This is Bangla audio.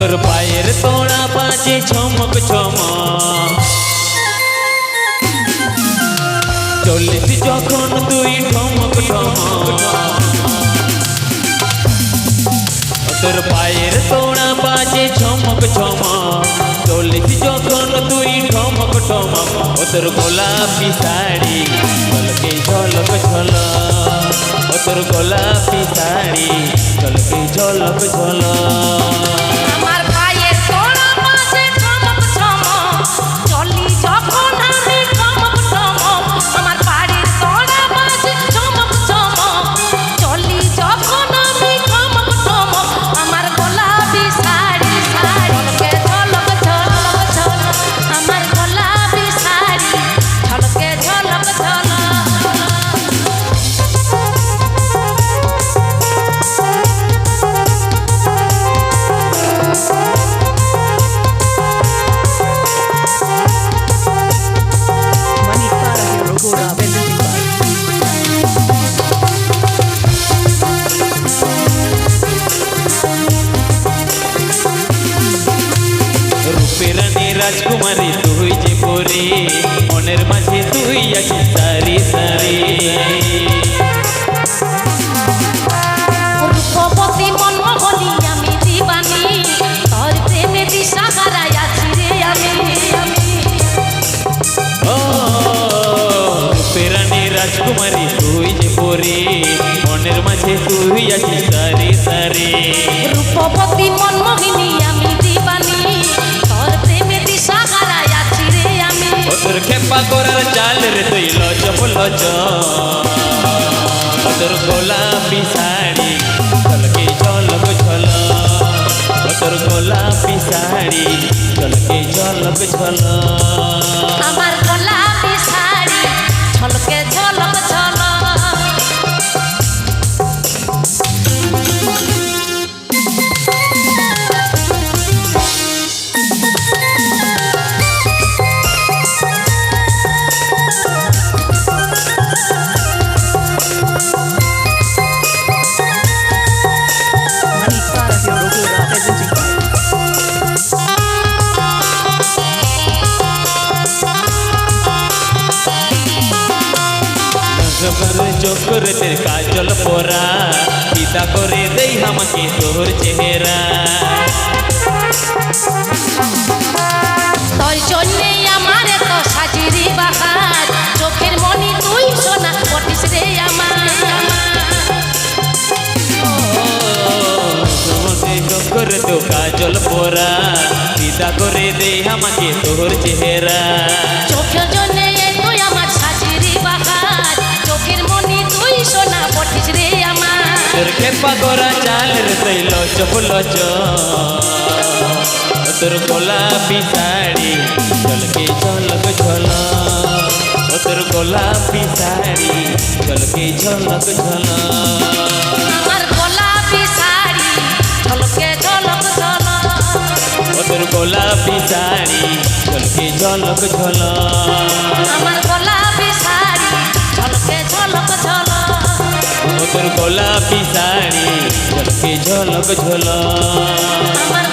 তোর পায়ের তোড়া বাজে ঝমক ঝমক, চলিস যখন তুই ঠমক ঠমক। তোর পায়ের তোড়া বাজে ঝমক ঝমক, চলিস যখন তুই ঠমক ঠমক। ও তোর গোলাপি শাড়ি ঝলকে ঝলক ঝলক, ও তোর গোলাপি শাড়ি ঝলকে ঝলক ঝলক। রাজকুমারী তুই যে পরি, মনের মাঝে তুই আছিস সারি সারি। রূপবতী মনমোহনী আমি দিবানি, তোর প্রেমে দিশাহারায় আছি রে আমি। ও রূপেরানী রাজকুমারী তুই যে পরি, মনের মাঝে তুই আছিস সারি সারি। রূপবতী মনমোহিনী আমি দিবানি, তোর প্রেমে দিশাহারায় আছি রে আমি। তোর খেপা করার চাল রে তুই লজব লজ, তোর গোলাপি শাড়ি ঝলকে ঝলক ঝলক, তোর গোলাপি শাড়ি ঝলকে ঝলক ঝলক। আমার গোলাপি শাড়ি ঝলকে ঝলক ঝলক। চোখের তের কাজল পরা, পিতা করে দেই আমাকে তোর চেহারা। তোর জন্যে আমার তো সাজিরি বাহার, চোখের মনি তুই সোনা পটিস রে আমার। চোখের তো কাজল পরা, পিতা করে দেই আমাকে তোর চেহারা। চোখের জন্যে তুই আমার সাজিরি বাহার, চোখের মনি তুই সোনা পটিস রে আমার। তোর খেপা করা চাল রে তুই লচব লচ, তোর গোলাপি শাড়ি ঝলকে ঝলক ঝলক, তোর গোলাপি শাড়ি ঝলকে ঝলক ঝলক। আমার গোলাপি শাড়ি ঝলকে ঝলক ঝলক, তোর গোলাপি শাড়ি ঝলকে ঝলক ঝলক। আমার গোলাপি শাড়ি ঝলকে ঝলক ঝলক, তোর গোলাপি শাড়ি ঝলকে ঝলক ঝলক। আমার